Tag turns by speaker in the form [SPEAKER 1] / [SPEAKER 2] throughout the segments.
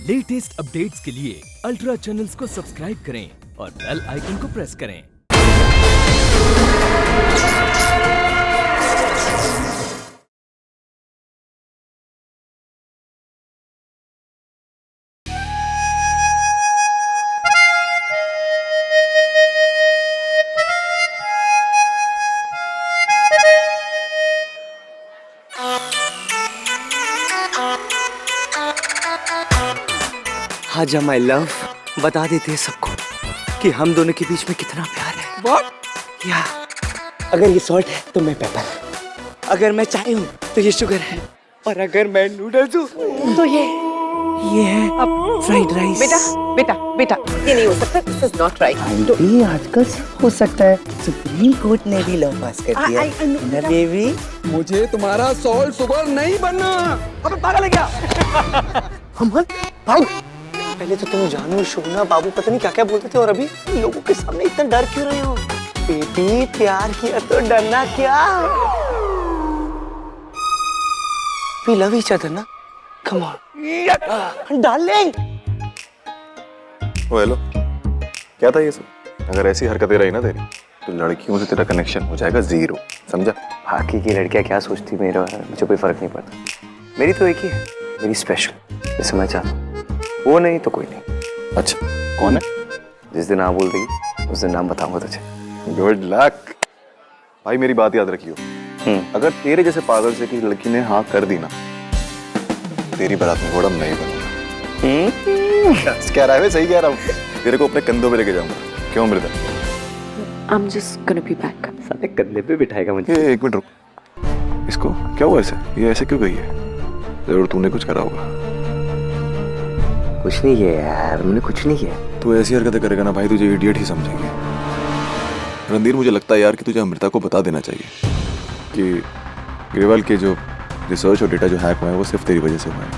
[SPEAKER 1] Latest updates के लिए ultra channels को सब्सक्राइब करें और बेल आइकन को प्रेस करें।
[SPEAKER 2] आजा माय लव, बता देते हैं सबको कि हम दोनों के बीच में कितना प्यार है। What? या अगर ये सॉल्ट है तो मैं पेपर, अगर मैं चाय हूँ तो ये शुगर है, और अगर मैं नूडल्स हूँ तो ये है फ्राइड राइस।
[SPEAKER 3] बेटा ये नहीं हो सकता। This is not right.
[SPEAKER 2] ये आजकल हो सकता है। सुप्रीम कोर्ट ने भी लॉ पास कर दिया ना बेबी।
[SPEAKER 4] मुझे तुम्हारा सॉल्ट शुगर नहीं बनना।
[SPEAKER 2] अबे पागल है क्या? अमन भाग। पहले तो तुम जानू शोना बाबू पता नहीं क्या क्या बोलते थे, और अभी लोगों के सामने इतना डर क्यों रहे हो? बेबी प्यार किया तो डरना क्या? We love each other ना? Come on, darling.
[SPEAKER 5] Oh hello, क्या था ये सब? अगर ऐसी हरकतें रही ना तेरी तो लड़कियों से तेरा कनेक्शन हो जाएगा जीरो, समझा?
[SPEAKER 2] बाकी की लड़कियां क्या सोचती मेरा मुझे कोई फर्क नहीं पड़ता। मेरी तो एक ही है, मेरी स्पेशल, जैसे मैं चाहता हूँ। वो नहीं तो कोई नहीं।
[SPEAKER 5] अच्छा, कौन है?
[SPEAKER 2] जिस दिन आप बोल देगी उस दिन नाम बताऊंगा तुझे।
[SPEAKER 5] गुड लक भाई, मेरी बात याद रखियो। अगर तेरे जैसे पागल से किसी लड़की ने हाँ कर दी ना, तेरी बारात में घोड़ा नहीं बनूंगा। क्या रहा है? सही कह रहा हूँ। तेरे को अपने कंधों पे लेके जाऊंगा। क्यों मृदा?
[SPEAKER 3] I'm just gonna be back.
[SPEAKER 2] साले कंधे पे बिठाएगा मुझे।
[SPEAKER 5] एक मिनट रुक, इसको क्या हुआ ऐसे? ये ऐसे क्यों गई है? जरूर तूने कुछ करा होगा।
[SPEAKER 2] कुछ नहीं किया यार, मैंने कुछ नहीं किया।
[SPEAKER 5] तू ऐसी हरकतें करेगा ना भाई, तुझे इडियट ही समझेंगे। रणधीर, मुझे लगता है यार कि तुझे अमृता को बता देना चाहिए कि ग्रेवाल के जो रिसर्च और डेटा जो हैक हुए हैं वो सिर्फ तेरी वजह से हुए हैं।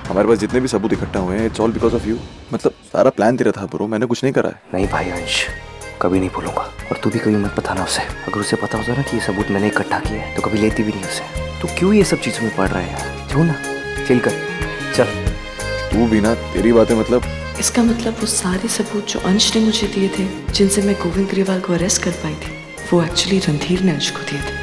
[SPEAKER 5] हमारे पास जितने भी सबूत इकट्ठा हुए हैं, it's all because of you. मतलब सारा प्लान तेरा था ब्रो, मैंने कुछ नहीं करा है।
[SPEAKER 2] नहीं भाई अंश, कभी नहीं भूलूंगा। और तू भी कभी मत बताना उसे। अगर उसे पता होता ना कि ये सबूत मैंने इकट्ठा किया है तो कभी लेती भी नहीं उसे। तू क्यों ये सब चीजों में पड़ रहा है यार? जो ना चिल कर, चल।
[SPEAKER 5] तू भी ना, तेरी बातें मतलब।
[SPEAKER 3] इसका मतलब वो सारे सबूत जो अंश ने मुझे दिए थे, जिनसे मैं गोविंद ग्रेवाल को अरेस्ट कर पाई थी, वो एक्चुअली रणधीर ने अंश को दिए थे।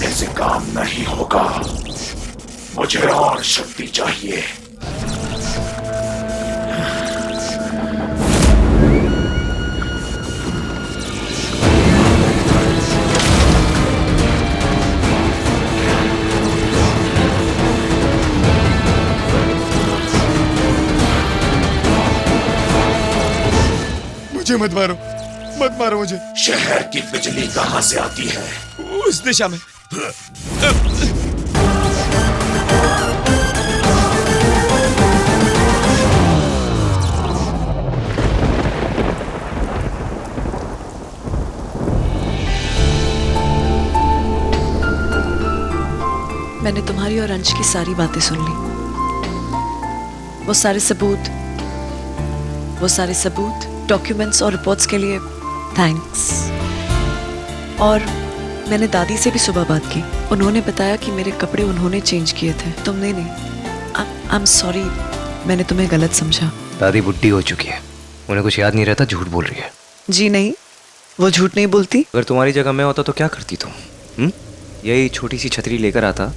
[SPEAKER 6] से काम नहीं होगा, मुझे और शक्ति चाहिए।
[SPEAKER 7] मुझे मत मारो मुझे।
[SPEAKER 6] शहर की बिजली कहाँ से आती है?
[SPEAKER 7] उस दिशा में।
[SPEAKER 3] मैंने तुम्हारी और अंश की सारी बातें सुन ली। वो सारे सबूत, डॉक्यूमेंट्स और रिपोर्ट्स के लिए थैंक्स। और मैंने दादी से भी सुबह बात की। उन्होंने बताया कि मेरे कपड़े उन्होंने चेंज किए थे, तुमने नहीं। आई एम सॉरी, मैंने तुम्हें गलत समझा।
[SPEAKER 2] दादी बुढ़ी हो चुकी है, उन्हें कुछ याद नहीं रहता, झूठ बोल रही है।
[SPEAKER 3] जी नहीं, वो झूठ नहीं बोलती।
[SPEAKER 2] अगर तुम्हारी जगह मैं होता तो क्या करती तुम? यही छोटी सी छतरी लेकर आता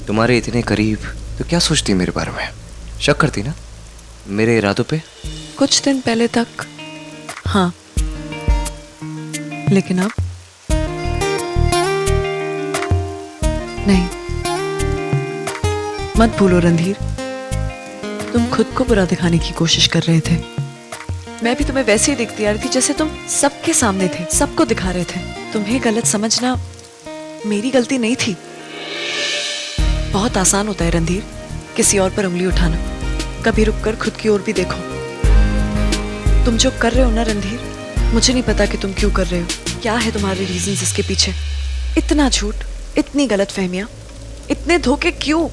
[SPEAKER 2] तुम्हारे इतने करीब, तो क्या सोचती मेरे बारे में? शक करती ना मेरे इरादों पे?
[SPEAKER 3] कुछ दिन पहले तक हाँ, लेकिन अब नहीं। मत भूलो रणधीर, तुम खुद को बुरा दिखाने की कोशिश कर रहे थे। मैं भी तुम्हें वैसे ही देखती आ रही थी जैसे तुम सबके सामने थे, सबको दिखा रहे थे। तुम्हें गलत समझना मेरी गलती नहीं थी। बहुत आसान होता है रणधीर किसी और पर उंगली उठाना। कभी रुककर खुद की ओर भी देखो। तुम जो कर रहे हो ना रणधीर, मुझे नहीं पता कि तुम क्यों कर रहे हो, क्या है तुम्हारे रीजंस इसके पीछे। इतना झूठ, इतनी गलतफहमियां, इतने धोखे क्यों,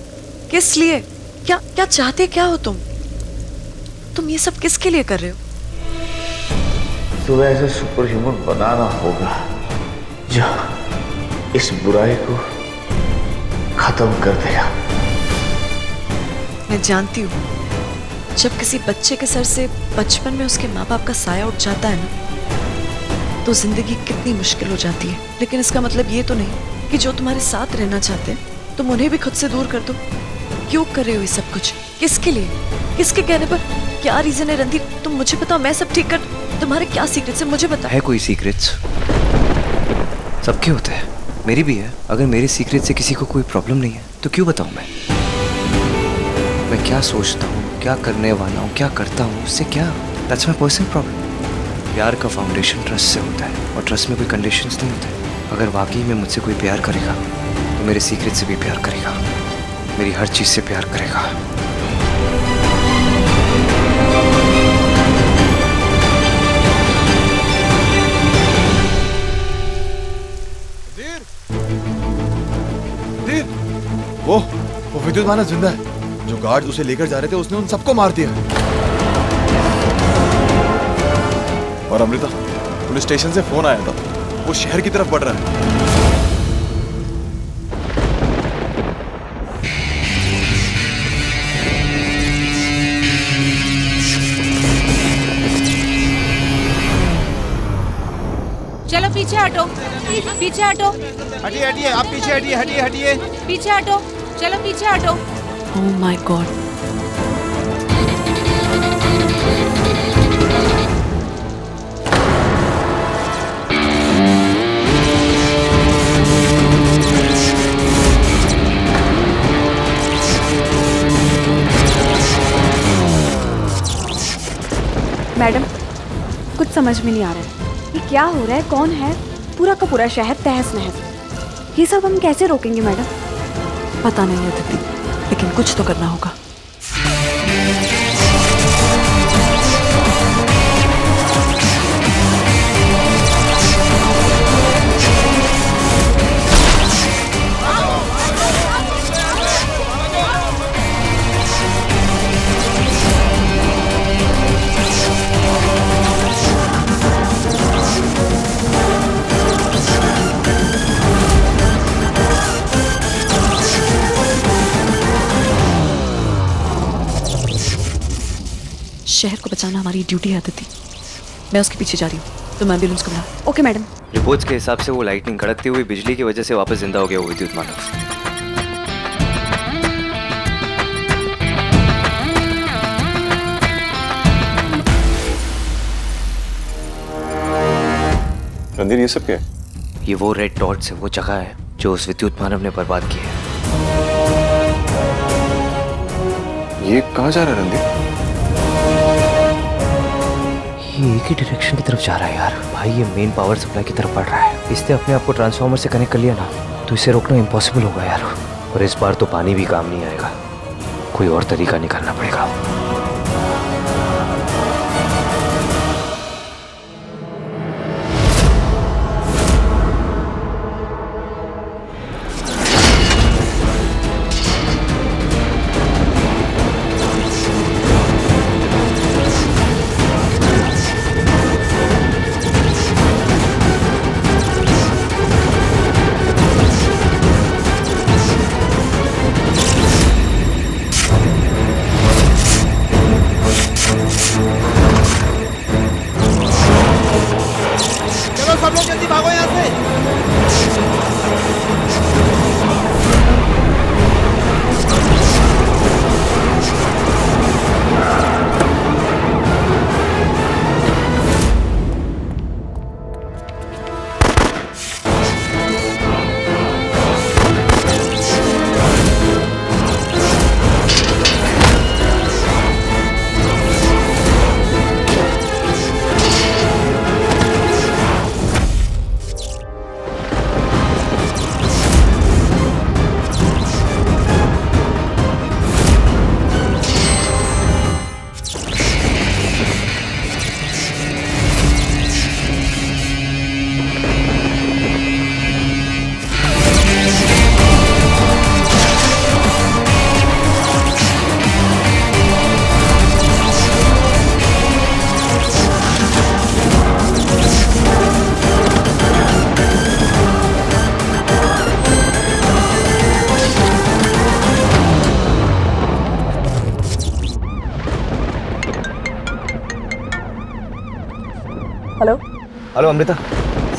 [SPEAKER 3] किस लिए, क्या क्या चाहते क्या हो तुम ये सब किसके लिए कर रहे हो?
[SPEAKER 6] तुम्हें ऐसा सुपर ह्यूमन बनाना होगा जो इस बुराई को खत्म कर देगा।
[SPEAKER 3] मैं जानती हूँ जब किसी बच्चे के सर से बचपन में उसके माँ बाप का साया उठ जाता है ना, तो जिंदगी कितनी मुश्किल हो जाती है। लेकिन इसका मतलब ये तो नहीं कि जो तुम्हारे साथ रहना चाहते हैं तुम उन्हें भी खुद से दूर कर दो। क्यों कर रहे हो ये सब कुछ, किसके लिए, किसके कहने पर, क्या रीजन है रणधीर? तुम मुझे बताओ, मैं सब ठीक कर। तुम्हारे क्या सीक्रेट्स है मुझे बताओ।
[SPEAKER 2] है कोई सीक्रेट्स? सबके होते हैं, मेरी भी है। अगर मेरे सीक्रेट से किसी को कोई प्रॉब्लम नहीं है तो क्यों बताऊं मैं क्या सोचता हूँ, क्या करने वाला हूँ, क्या करता हूँ, उससे क्या? That's my personal problem. प्यार का फाउंडेशन ट्रस्ट से होता है और ट्रस्ट में कोई कंडीशंस नहीं होते। अगर वाकई में मुझसे कोई प्यार करेगा तो मेरे सीक्रेट से भी प्यार करेगा, मेरी हर चीज से प्यार करेगा।
[SPEAKER 5] वो विद्युत मानव जिंदा है। जो गार्ड उसे लेकर जा रहे थे उसने उन सबको मार दिया। और अमृता, पुलिस स्टेशन से फोन आया था, वो शहर की तरफ बढ़ रहा है।
[SPEAKER 8] चलो पीछे हटो, पीछे हटो,
[SPEAKER 7] हटिए हटिए, आप पीछे हटिए, हटिए हटिए,
[SPEAKER 8] पीछे हटो, चलो पीछे हटो।
[SPEAKER 3] ओह माय गॉड,
[SPEAKER 9] मैडम कुछ समझ में नहीं आ रहा है, ये क्या हो रहा है, कौन है? पूरा का पूरा शहर तहस नहस। ये सब हम कैसे रोकेंगे मैडम?
[SPEAKER 3] पता नहीं है दीदी, लेकिन कुछ तो करना होगा। शहर को बचाना हमारी ड्यूटी है अदिति। मैं उसके पीछे जा रही हूँ, तुम एम्बुलेंस को बुलाओ।
[SPEAKER 9] Okay madam.
[SPEAKER 2] रिपोर्ट्स के हिसाब से वो लाइटनिंग, कड़कती हुई बिजली की वजह से वापस जिंदा हो गया वो विद्युत मानव।
[SPEAKER 5] रणधीर, ये सब क्या है?
[SPEAKER 2] ये वो रेड डॉट्स है, वो जगह है जो उस विद्युत मानव ने बर्बाद की है।
[SPEAKER 5] ये कहाँ जा रहा है रणधीर?
[SPEAKER 2] ये एक ही डायरेक्शन की तरफ जा रहा है यार। भाई ये मेन पावर सप्लाई की तरफ बढ़ रहा है। इसने अपने आप को ट्रांसफार्मर से कनेक्ट कर लिया ना, तो इसे रोकना इम्पॉसिबल होगा यार। और इस बार तो पानी भी काम नहीं आएगा, कोई और तरीका निकालना पड़ेगा। हेलो अमृता,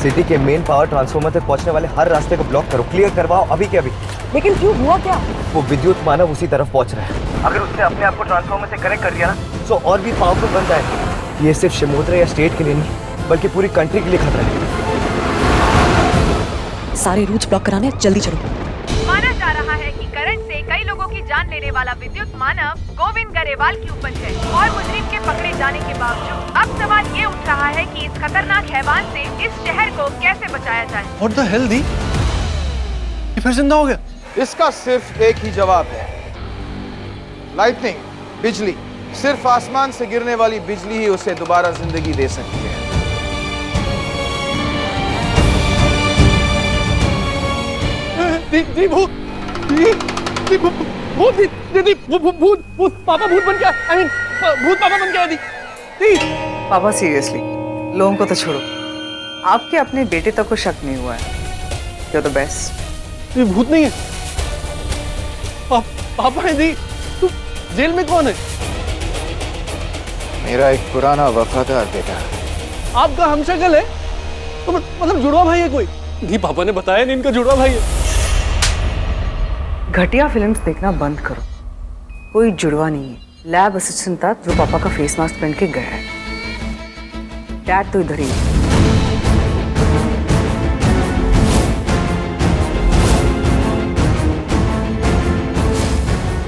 [SPEAKER 2] सिटी के मेन पावर ट्रांसफार्मर तक पहुंचने वाले हर रास्ते को ब्लॉक करो, क्लियर करवाओ अभी के अभी।
[SPEAKER 9] लेकिन क्यों, हुआ क्या?
[SPEAKER 2] वो विद्युत मानव उसी तरफ पहुंच रहा है। अगर उसने अपने आप को ट्रांसफार्मर से कनेक्ट कर दिया ना तो और भी पावरफुल बन जाएगा। ये सिर्फ शिमोत्रा या स्टेट के लिए नहीं बल्कि पूरी कंट्री के लिए खतरा है।
[SPEAKER 3] सारे रूट्स ब्लॉक कराने, जल्दी चलो।
[SPEAKER 8] माना जा रहा है कि करंट से कई लोगों की जान लेने वाला विद्युत मानव गोविंद गरेवाल की उपज है और मुजरिम के पकड़े जाने के बावजूद अब सवाल ये उठ रहा है कि इस खतरनाक हैवान से इस शहर को कैसे बचाया जाए।
[SPEAKER 7] What the hell दी? ये फिर जिंदा हो गया?
[SPEAKER 10] इसका सिर्फ एक ही जवाब है, लाइटनिंग, बिजली। सिर्फ आसमान से गिरने वाली बिजली ही उसे दोबारा जिंदगी दे सकती है।
[SPEAKER 4] भूत पापा भूत बन गया। I mean, भूत पापा बन गया।
[SPEAKER 11] पापा सीरियसली, लोगों को तो छोड़ो, आपके अपने बेटे तक को शक नहीं हुआ है। You're the best।
[SPEAKER 4] ये भूत नहीं है। पापा है नहीं। तू जेल में कौन है?
[SPEAKER 10] मेरा एक पुराना वफादार बेटा।
[SPEAKER 4] आपका हमशक्ल है? तो मतलब जुड़वा भाई है कोई? नहीं, पापा ने बताया नहीं इनका जुड़वा भाई है।
[SPEAKER 11] घटिया फिल्म्स देखना बंद करो। कोई जुड़वा नहीं है। लैब असिस्टेंट था जो पापा का फेस मास्क पहन के गया है। डैड तो इधर ही है।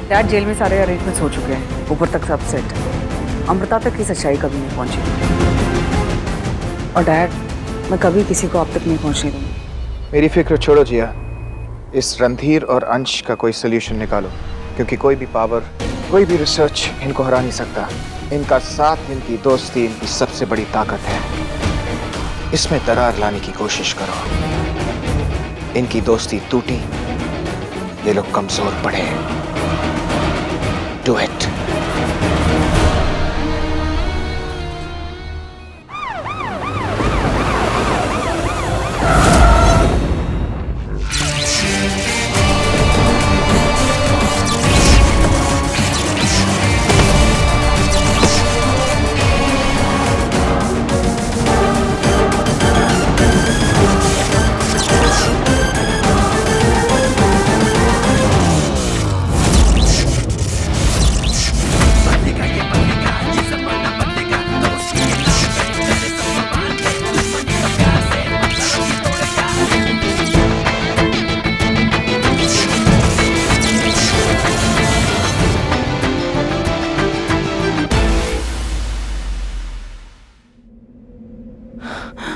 [SPEAKER 11] डैड जेल में सारे अरेंजमेंट्स हो चुके हैं, ऊपर तक सब सेट है। अमृता तक की सच्चाई कभी नहीं पहुंची और डैड, मैं कभी किसी को अब तक नहीं पहुंचने दूंगी।
[SPEAKER 10] मेरी फिक्र छोड़ो जिया, इस रणधीर और अंश का कोई सोल्यूशन निकालो, क्योंकि कोई भी पावर, कोई भी रिसर्च इनको हरा नहीं सकता। इनका साथ, इनकी दोस्ती इनकी सबसे बड़ी ताकत है। इसमें दरार लाने की कोशिश करो। इनकी दोस्ती टूटी, ये लोग कमजोर पड़े। Do it.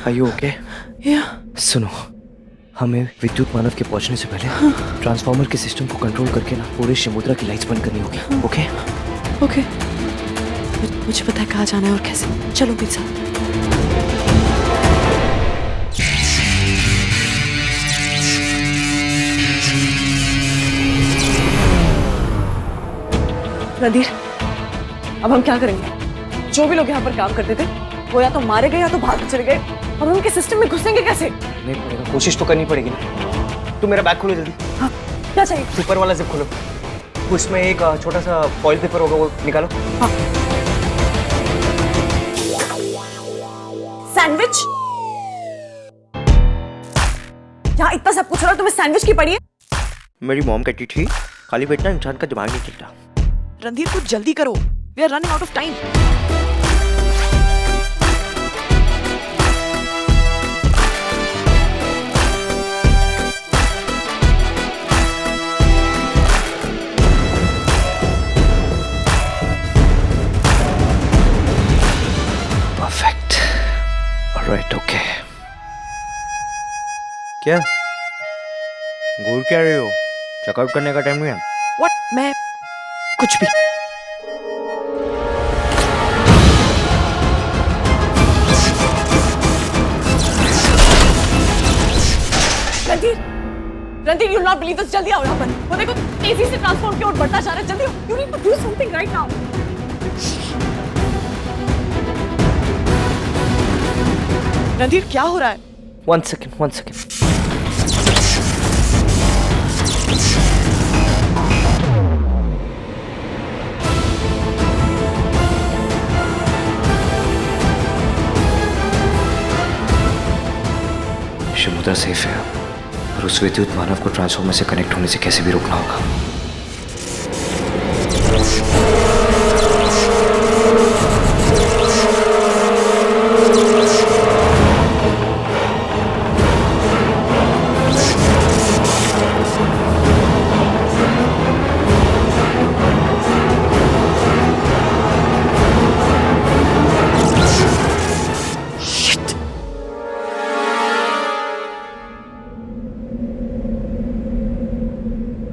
[SPEAKER 2] Are you okay?
[SPEAKER 3] Yeah।
[SPEAKER 2] सुनो, हमें विद्युत मानव के पहुंचने से पहले ट्रांसफार्मर के सिस्टम को कंट्रोल करके ना पूरे शिमोत्रा की लाइट्स बंद करनी होगी। ओके?
[SPEAKER 3] ओके। मुझे पता है कहाँ जाना है और कैसे। चलो मेरे साथ।
[SPEAKER 11] रणधीर, अब हम क्या करेंगे? जो भी लोग यहाँ पर काम करते थे वो या तो मारे गए या तो भाग चले गए। अब हम उनके सिस्टम में घुसेंगे कैसे?
[SPEAKER 2] नहीं पड़ेगा, कोशिश तो करनी पड़ेगी ना। तू मेरा बैग खोलो जल्दी।
[SPEAKER 11] हाँ, क्या चाहिए?
[SPEAKER 2] ऊपर वाला जिप खोलो। उसमें एक छोटा सा फॉइल पेपर होगा, वो निकालो।
[SPEAKER 11] हाँ। सैंडविच? यहाँ इतना सब कुछ हो रहा है, तुम्हें सैंडविच की पड़ी है?
[SPEAKER 2] मेरी मॉम कहती थी खाली पेट ना इंसान का दिमाग नहीं चलता।
[SPEAKER 3] रणधीर कुछ जल्दी करो, we are running out of time.
[SPEAKER 2] Perfect. Alright, okay. क्या घूर क्या रही हो? चेकआउट करने का टाइम नहीं है।
[SPEAKER 3] व्हाट? मैं कुछ भी।
[SPEAKER 11] Randhir, you will not believe this। जल्दी आओ यहाँ पर। वो देखो तेजी से ट्रांसफॉर्म की ओर बढ़ता जा रहा है। जल्दी आओ। You need to do something right now।
[SPEAKER 3] Randhir क्या हो रहा है?
[SPEAKER 2] One second। सेफ है और उस विद्युत मानव को ट्रांसफॉर्मर से कनेक्ट होने से कैसे भी रोकना होगा।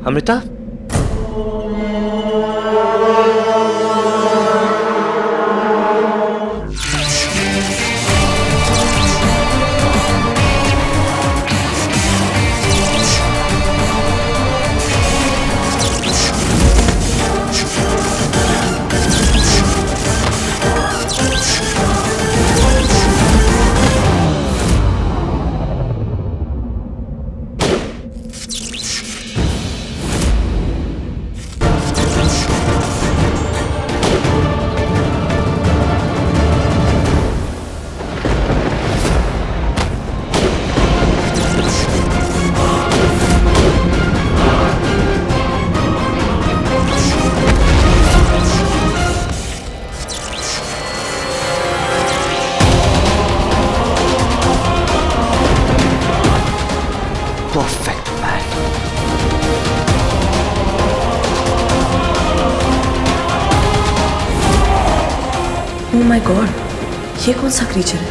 [SPEAKER 2] Amrita, perfect man.
[SPEAKER 3] Oh my God, ये कौन सा क्रीचर है?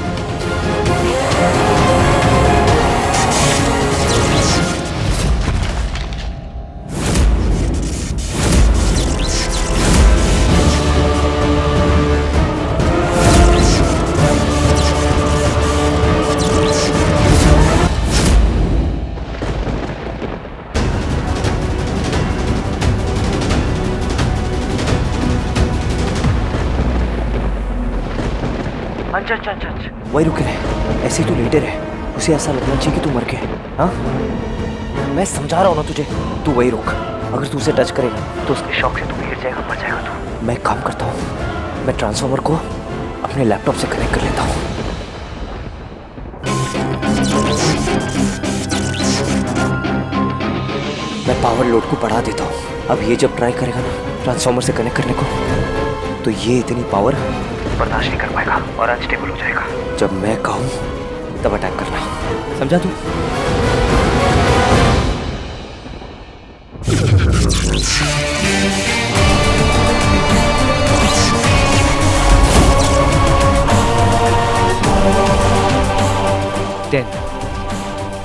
[SPEAKER 2] वही रुके रहे, ऐसे ही तू लेटे रहे, उसे ऐसा लगना चाहिए कि तू मर गया। हाँ, मैं समझा रहा हूँ ना तुझे, तू वही रुक। अगर तू उसे टच करेगा तो उसके शॉक से तू गिर जाएगा, मर जाएगा तू। मैं एक काम करता हूँ, मैं ट्रांसफॉर्मर को अपने लैपटॉप से कनेक्ट कर लेता हूँ। मैं पावर लोड को बढ़ा देता हूँ। अब ये जब ट्राई करेगा ना ट्रांसफॉर्मर से कनेक्ट करने को, तो ये इतनी पावर बर्दाश्त नहीं कर पाएगा और अनस्टेबल हो जाएगा। जब मैं कहूँ तब अटैक करना, समझा तू? Ten,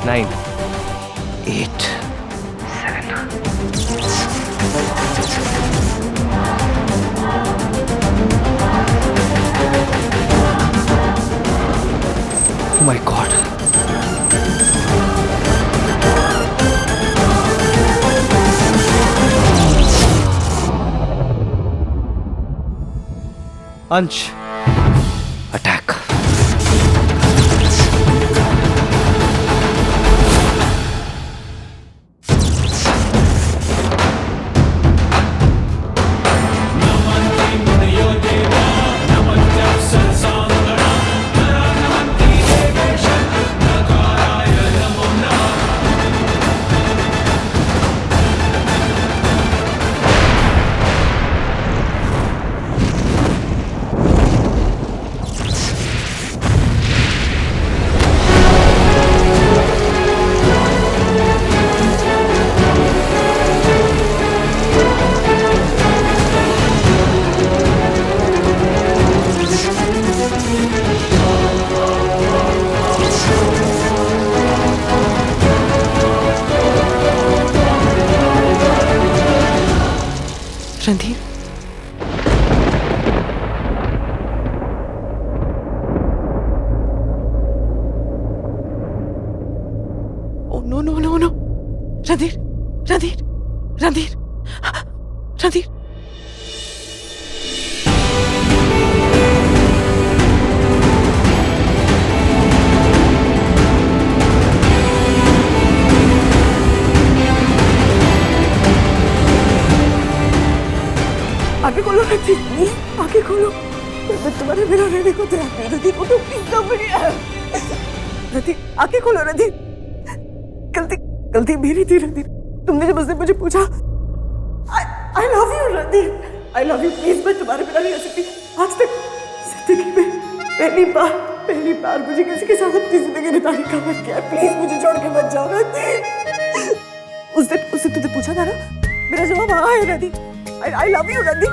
[SPEAKER 2] 9, 8, 7 Oh my God. Ansh, attack.
[SPEAKER 3] Randhir, oh no no no no, Randhir, Randhir, Randhir, Randhir.
[SPEAKER 11] आगे खोलो रणधीर, आगे खोलो। मैं तुम्हारे बिना रहने को तैयार नहीं। रणधीर को तो प्लीज रणधीर, आगे खोलो रणधीर, गलती मेरी थी रणधीर। तुमने जब उसने मुझे पूछा I love you Randhir, I love you, please मैं तुम्हारे बिना नहीं रह सकती। आज तक जिंदगी में पहली बार मुझे किसी के साथ अपनी जिंदगी बिताने का मन किया। प्लीज मुझे छोड़ के मत जाओ रणधीर। उससे तुमने पूछा था ना, मेरा जवाब हाँ है Randhir. I love you Randhir,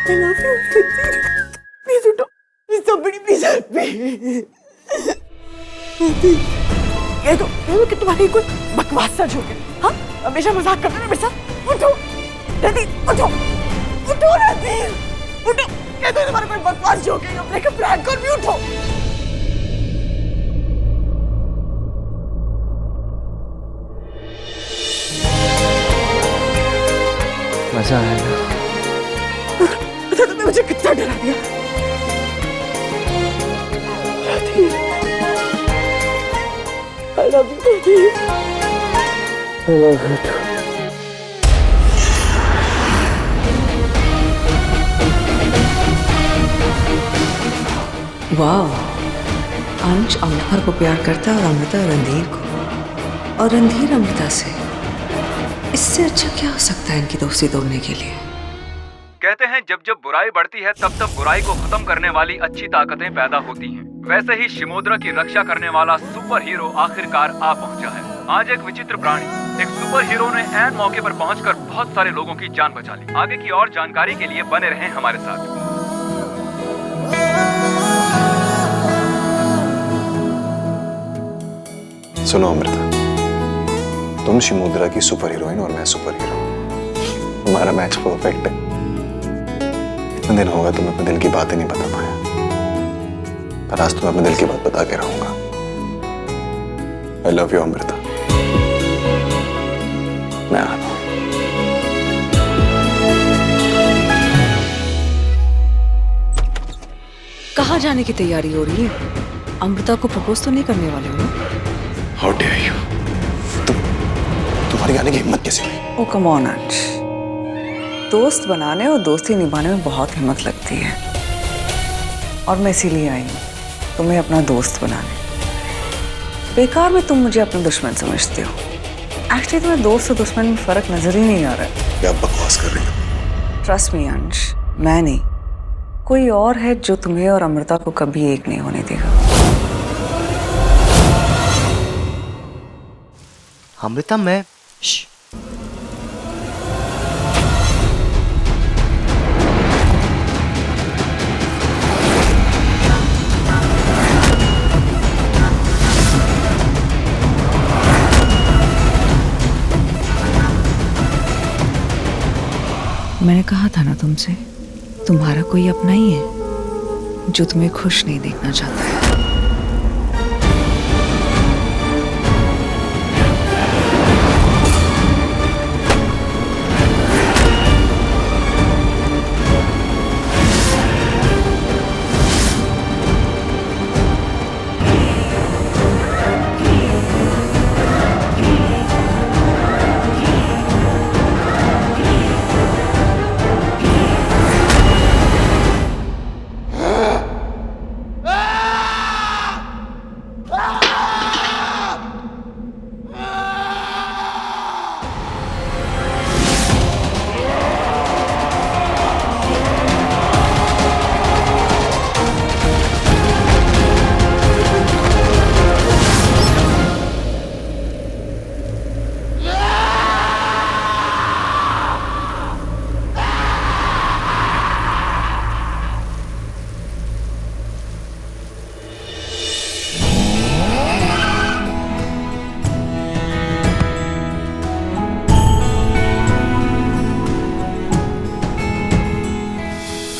[SPEAKER 11] I love you Randhir. Please उठो, please somebody please help me। कह दो कि तुम्हारी कोई बकवास सच हो गया। हाँ, हमेशा मजाक करते ना मेरे साथ। उठो रणधीर, उठो उठो रणधीर, उठो। कह दो तुम्हारा कोई बकवास जो हो गया, अपने का प्रैंक कर भी। उठो।
[SPEAKER 2] मजा आया ना?
[SPEAKER 11] पता तुमने मुझे कितना डरा दिया। I love you, Randhir.
[SPEAKER 2] I love you too।
[SPEAKER 11] वाह, अंश अमृता को प्यार करता है और अमृता रणधीर को, और रणधीर अमृता से। इससे अच्छा क्या हो सकता है इनकी दोस्ती तोड़ने के लिए?
[SPEAKER 12] कहते हैं जब जब बुराई बढ़ती है तब तब बुराई को खत्म करने वाली अच्छी ताकतें पैदा होती हैं। वैसे ही शिमोद्रा की रक्षा करने वाला सुपर हीरो आखिरकार आ पहुंचा है। आज एक विचित्र प्राणी, एक सुपर हीरो ने ऐन मौके पर पहुंचकर बहुत सारे लोगों की जान बचा ली। आगे की और जानकारी के लिए बने रहें हमारे साथ।
[SPEAKER 5] सुनो अमृता, तुम शिमोद्रा की सुपर हीरोइन और मैं सुपर हीरो। हमारा मैच परफेक्ट है। इतने दिन होगा तुम्हें अपने दिल की बातें नहीं बता पाया, पर आज तुम्हें अपने दिल की बात बता के रहूंगा। I love you Amrita. मैं आता हूं।
[SPEAKER 11] कहाँ जाने की तैयारी हो रही है? अमृता को प्रपोज तो नहीं करने वाले हो ना?
[SPEAKER 5] How dare you. तुम्हारी आने की हिम्मत कैसे हुई?
[SPEAKER 11] ओ कम ऑन अंश, दोस्त बनाने और दोस्ती निभाने में बहुत हिम्मत लगती है, और मैं इसीलिए आई हूँ तुम्हें अपना दोस्त बनाने। बेकार में तुम मुझे अपना दुश्मन समझते हो। एक्चुअली तुम्हें दोस्त और दुश्मन में फर्क नजर ही नहीं आ रहा है।
[SPEAKER 5] क्या बकवास कर रही हो?
[SPEAKER 11] ट्रस्ट मी अंश, मैं नहीं, कोई और है जो तुम्हें और अमृता को कभी एक नहीं होने देगा।
[SPEAKER 2] अमृता, मैं
[SPEAKER 11] मैंने कहा था ना तुमसे, तुम्हारा कोई अपना ही है जो तुम्हें खुश नहीं देखना चाहता है।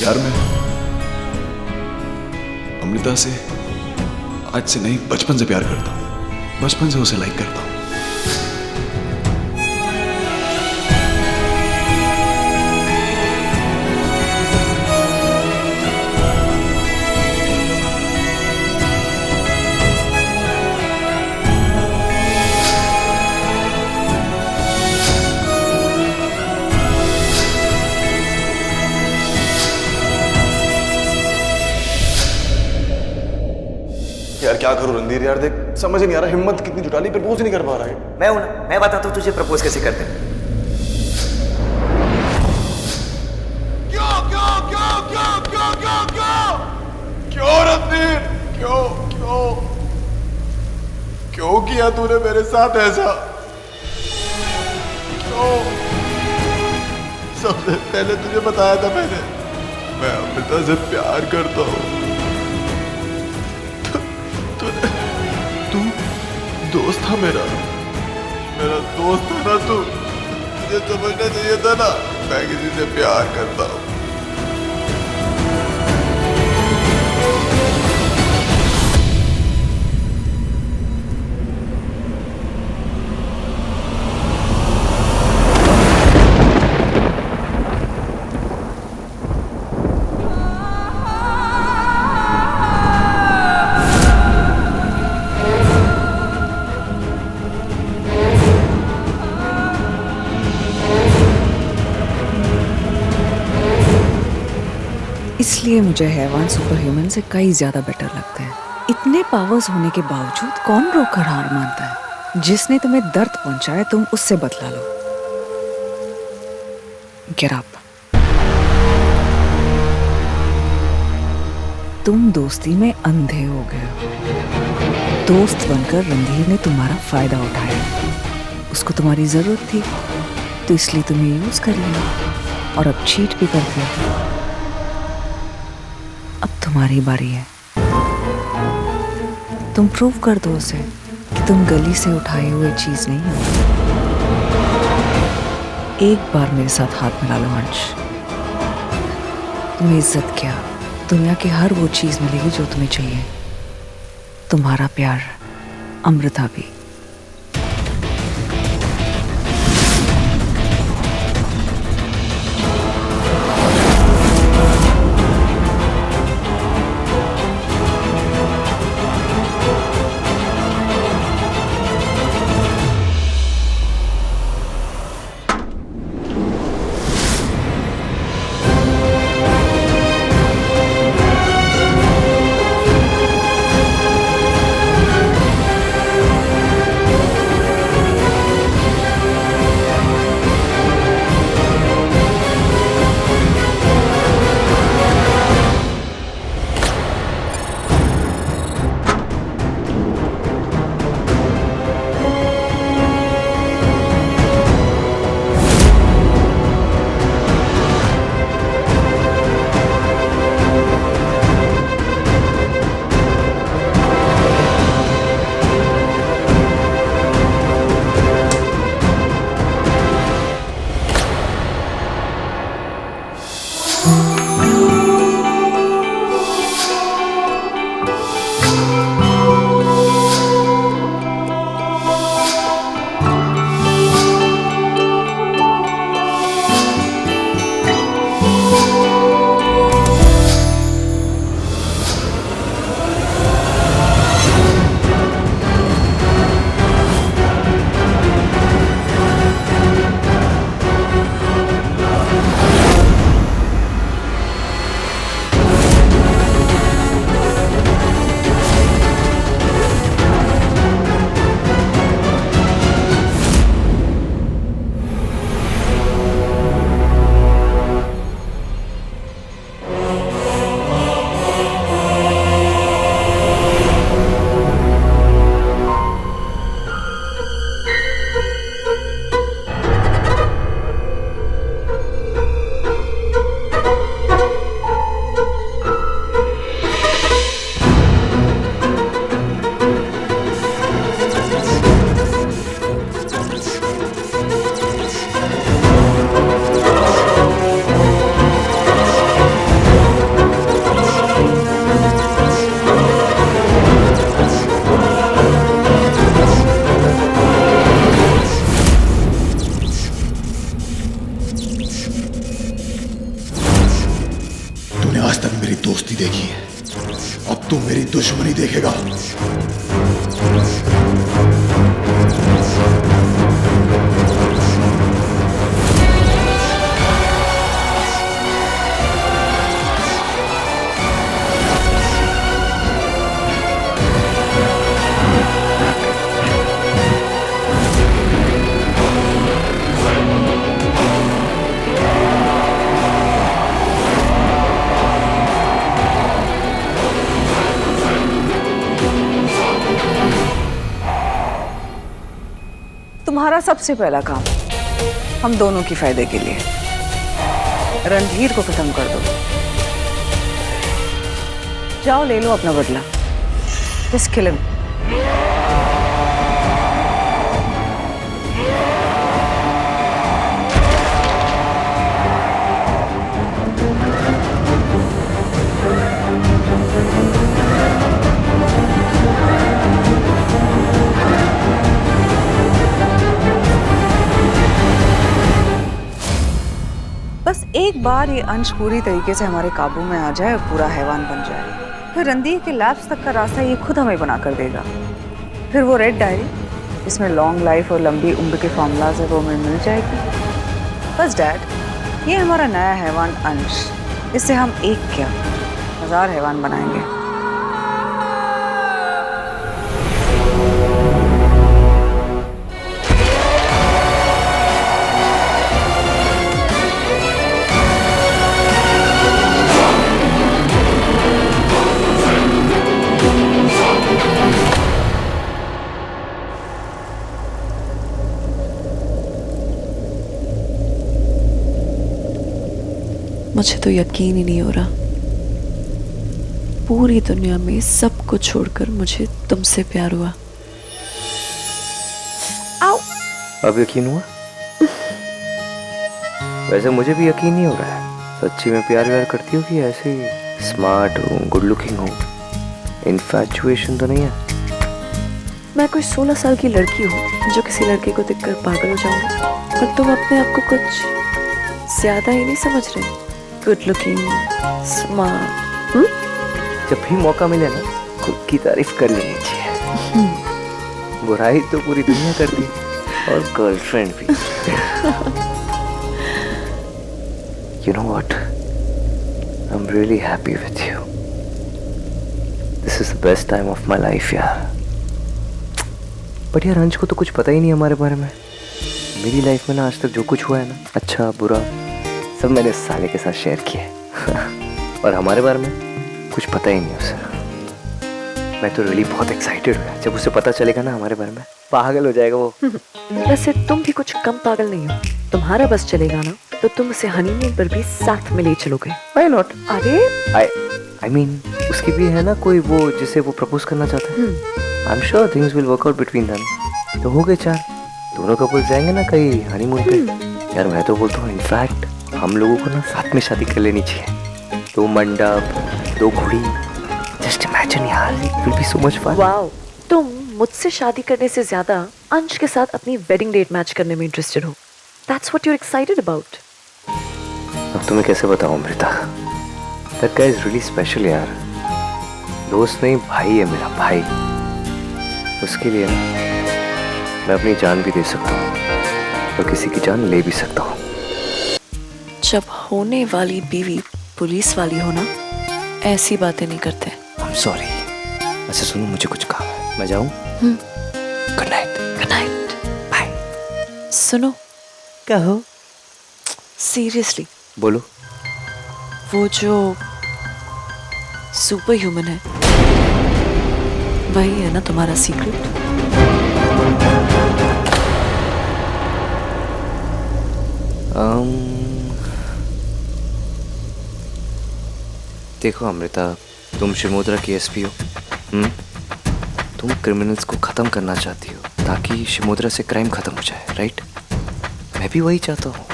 [SPEAKER 5] यार मैं अमृता से आज से नहीं, बचपन से प्यार करता हूँ। बचपन से उसे लाइक करता हूँ। यार क्या क्या करूं रणधीर यार, देख समझ नहीं आ रहा, हिम्मत कितनी जुटा ली, प्रपोज नहीं कर पा रहा है।
[SPEAKER 2] मैं हूं ना, मैं बताता हूँ तुझे प्रपोज कैसे करते हैं।
[SPEAKER 5] क्यों रणधीर, क्यों क्यों क्यों किया तूने मेरे साथ ऐसा? क्यों? सबसे पहले तुझे बताया था मैंने, मैं अमृता से प्यार करता हूँ। तू दोस्त था मेरा दोस्त था ना तू। तुझे समझना चाहिए था ना, मैं किसी से प्यार करता हूँ।
[SPEAKER 3] इसलिए मुझे हैवान सुपर ह्यूमन से कई ज्यादा बेटर लगते हैं। इतने पावर्स होने के बावजूद कौन रोककर हार मानता है? जिसने तुम्हें दर्द पहुंचाया तुम उससे बदला लो। Get up. तुम दोस्ती में अंधे हो गए हो। दोस्त बनकर रणधीर ने तुम्हारा फायदा उठाया। उसको तुम्हारी जरूरत थी तो इसलिए तुम्हें यूज कर लिया और अब चीट भी कर दिया। अब तुम्हारी बारी है। तुम प्रूव कर दो उसे कि तुम गली से उठाए हुए चीज नहीं हो। एक बार मेरे साथ हाथ मिला लो अंश। तुम्हें इज्जत क्या, दुनिया की हर वो चीज मिलेगी जो तुम्हें चाहिए। तुम्हारा प्यार, अमृता भी।
[SPEAKER 6] दोस्ती देखी है, अब तू मेरी दुश्मनी देखेगा।
[SPEAKER 13] हमारा सबसे पहला काम हम दोनों की फायदे के लिए रणधीर को खत्म कर दो। जाओ ले लो अपना बदला। Just kill him. बस एक बार ये अंश पूरी तरीके से हमारे काबू में आ जाए और पूरा हैवान बन जाए, फिर रणधीर के लैब्स तक का रास्ता ये खुद हमें बना कर देगा। फिर वो रेड डायरी जिसमें लॉन्ग लाइफ और लंबी उम्र के फॉर्मूलाज है वो हमें मिल जाएगी। बस डैड, ये हमारा नया हैवान अंश, इससे हम एक क्या 1000 हैवान बनाएंगे।
[SPEAKER 3] मुझे तो यकीन ही नहीं हो रहा, पूरी दुनिया में सब कुछ छोड़कर मुझे तुमसे प्यार हुआ।
[SPEAKER 2] आओ। अब यकीन हुआ? वैसे मुझे भी यकीन नहीं हो रहा है। सच्ची में प्यार व्यार करती हो कि ऐसे ही स्मार्ट हूँ, गुड लुकिंग हूँ, इन्फैचुएशन तो नहीं है?
[SPEAKER 3] मैं कोई 16 साल की लड़की हूँ जो किसी लड़के को देखकर पागल हो जाऊंगी, और तुम अपने आप को कुछ ज्यादा ही नहीं समझ रहे? Good looking, smart.
[SPEAKER 2] जब भी मौका मिले ना, खुद की तारीफ कर लेनी चाहिए। बुराई तो पूरी दुनिया करती है, और गर्लफ्रेंड भी। You know what? I'm really happy with you. This is the best time of my life, यार। बट यार अंश को तो कुछ पता ही नहीं हमारे बारे में। मेरी लाइफ में ना आज तक जो कुछ हुआ है ना, अच्छा बुरा, सब मैंने उस साले के साथ शेयर किया। और हमारे बारे में कुछ पता ही नहीं उसे। मैं तो रियली बहुत एक्साइटेड हूँ। जब उसे पता चलेगा ना हमारे बारे में, पागल हो जाएगा वो।
[SPEAKER 3] वैसे तुम भी कुछ कम पागल नहीं हो। तुम्हारा बस चलेगा ना तो तुम उसे हनीमून पर भी साथ में ले चलोगे।
[SPEAKER 2] Why not?
[SPEAKER 3] अरे
[SPEAKER 2] I mean, उसकी भी है ना कोई वो जिसे वो प्रपोज करना चाहता है। I'm sure things will work out between them. तो हो गए 4, दोनों कपल जाएंगे ना कहीं हनीमून पे। यार मैं तो बोलता हूँ इनफैक्ट हम लोगों को ना साथ में शादी कर लेनी चाहिए। 2 मंडप, 2 घोड़ी। जस्ट इमेजिन यार, it will be so much fun.
[SPEAKER 3] Wow, तुम मुझसे शादी करने से ज्यादा अंश के साथ अपनी वेडिंग डेट मैच करने में इंटरेस्टेड हो। That's what you're excited about.
[SPEAKER 2] अब तुम्हें कैसे बताऊं Amrita? That guy is really special यार। दोस्त नहीं, भाई है मेरा भाई। उसके लिए मैं अपनी जान भी दे सकता हूँ और किसी की जान ले भी सकता हूँ।
[SPEAKER 3] जब होने वाली बीवी पुलिस वाली हो ना, ऐसी बातें नहीं करते।
[SPEAKER 2] I'm sorry। अच्छा सुनो, मुझे कुछ काम है, मैं जाऊँ? Good night.
[SPEAKER 3] Good night. Bye. सुनो।
[SPEAKER 2] कहो।
[SPEAKER 3] सीरियसली
[SPEAKER 2] बोलो।
[SPEAKER 3] वो जो सुपर ह्यूमन है, वही है ना तुम्हारा सीक्रेट?
[SPEAKER 2] देखो अमृता, तुम शिमोद्रा की एसपी हो। तुम क्रिमिनल्स को खत्म करना चाहती हो ताकि शिमोद्रा से क्राइम खत्म हो जाए, राइट? मैं भी वही चाहता हूँ।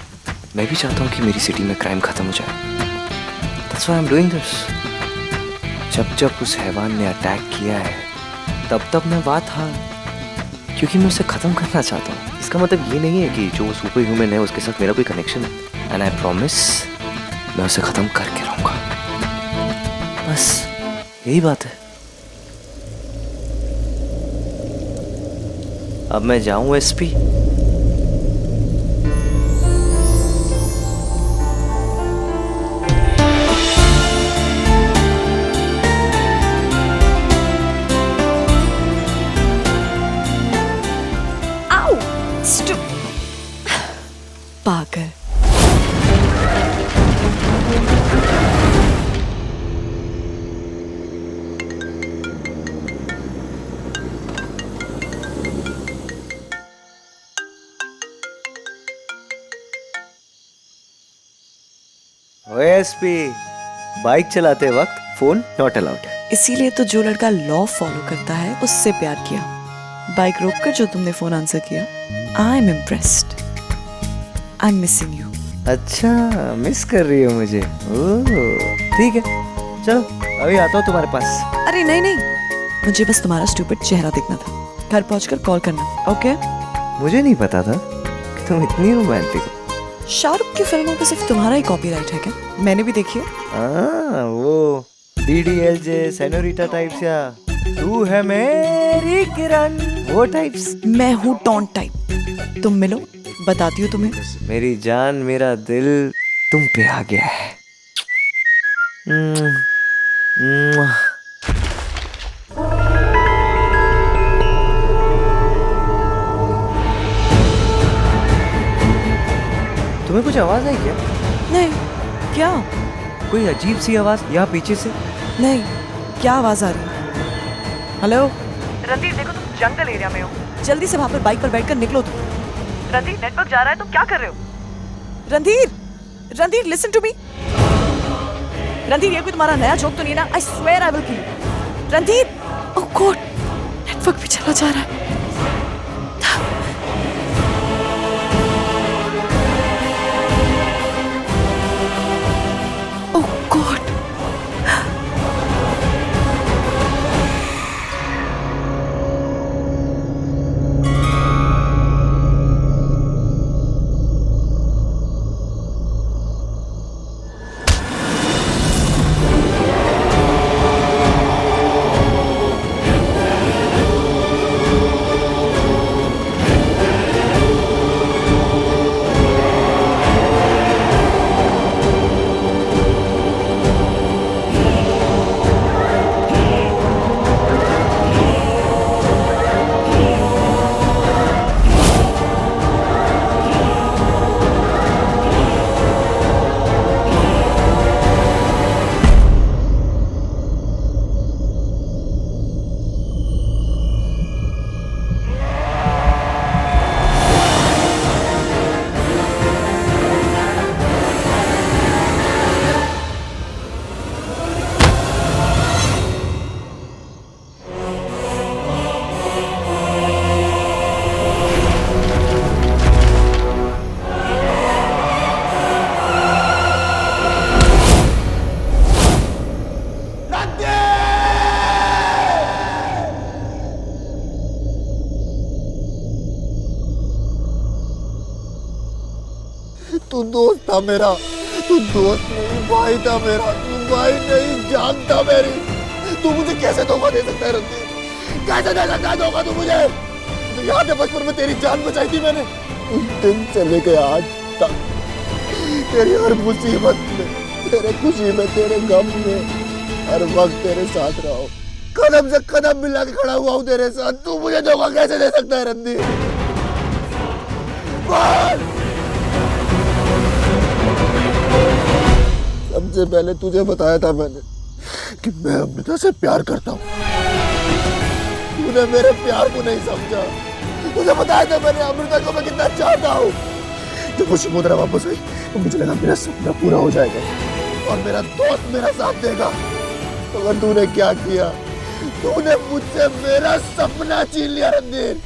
[SPEAKER 2] मैं भी चाहता हूँ कि मेरी सिटी में क्राइम खत्म हो जाए। That's why I'm doing this। जब उस हैवान ने अटैक किया है, तब मैं वहाँ था, क्योंकि मैं उसे खत्म करना चाहता हूँ। इसका मतलब ये नहीं है कि जो सुपर ह्यूमन है उसके साथ मेरा कोई कनेक्शन है। एंड आई प्रॉमिस, मैं उसे खत्म करके रहूँगा। बस यही बात है। अब मैं जाऊँ एसपी?
[SPEAKER 3] पागल।
[SPEAKER 2] ओएसपी, बाइक चलाते वक्त फोन नॉट अलाउड।
[SPEAKER 3] इसीलिए तो जो लड़का लॉ फॉलो करता है उससे प्यार किया। बाइक रोक कर जो तुमने फोन आंसर किया, I am impressed. I am missing you.
[SPEAKER 2] अच्छा, मिस कर रही हो मुझे? ओह ठीक है, चलो अभी आता हूँ तुम्हारे पास।
[SPEAKER 3] अरे नहीं नहीं, मुझे बस तुम्हारा स्टूपिड चेहरा देखना था। घर पहुंचकर कॉल करना, ओके?
[SPEAKER 2] मुझे नहीं पता था कि तुम इतनी रोमांटिक हो।
[SPEAKER 3] शाहरुख की फिल्मों पे सिर्फ तुम्हारा ही कॉपीराइट है क्या? मैंने भी देखी है।
[SPEAKER 2] वो DDLJ सेनोरिटा टाइप्स या तू है मेरी किरण, वो टाइप्स?
[SPEAKER 3] मैं हूँ टॉन्ट टाइप। तुम मिलो, बताती हूँ तुम्हें।
[SPEAKER 2] मेरी जान, मेरा दिल तुम पे आ गया है। तुम्हें कुछ आवाज आई क्या?
[SPEAKER 3] नहीं। क्या?
[SPEAKER 2] कोई अजीब सी आवाज यहाँ पीछे से।
[SPEAKER 3] नहीं, क्या आवाज आ रही है? हेलो
[SPEAKER 8] रणधीर, देखो तुम जंगल एरिया में हो।
[SPEAKER 3] जल्दी से वहां पर बाइक पर बैठकर निकलो तुम।
[SPEAKER 8] रणधीर, नेटवर्क जा रहा है, तुम क्या कर रहे हो?
[SPEAKER 3] Randhir, Randhir listen to me. Randhir, ये कोई तुम्हारा नया जोक तो नहीं ना? I swear I will kill you. Randhir, oh God, network भी चला जा रहा है। ओह गॉड,
[SPEAKER 6] तू दोस्त था मेरा, तू दोस्त नहीं भाई था मेरा, तू भाई नहीं जान था मेरी। तू मुझे कैसे धोखा दे सकता है रणधीर? कैसे दे सकता है धोखा तू मुझे? तो याद है बचपन में तेरी जान बचाई थी मैंने। उस दिन से लेके आज तक तेरी हर मुसीबत में, तेरे खुशी में, तेरे गम में, हर वक्त तेरे साथ रहा हूं। कदम से कदम मिला के खड़ा हुआ हूं तेरे साथ। तू मुझे धोखा कैसे दे सकता है रणधीर? सबसे पहले तुझे बताया था मैंने कि मैं अमृता से प्यार करता हूँ। तूने मेरे प्यार को नहीं समझा। तुझे बताया था मैंने अमृता को मैं कितना चाहता हूँ। जब वो शिमोद्रा वापस आई तो मुझे लगा मेरा सपना पूरा हो जाएगा और मेरा दोस्त मेरा साथ देगा। मगर तूने क्या किया? तूने मुझसे मेरा सपना छीन लिया रणधीर।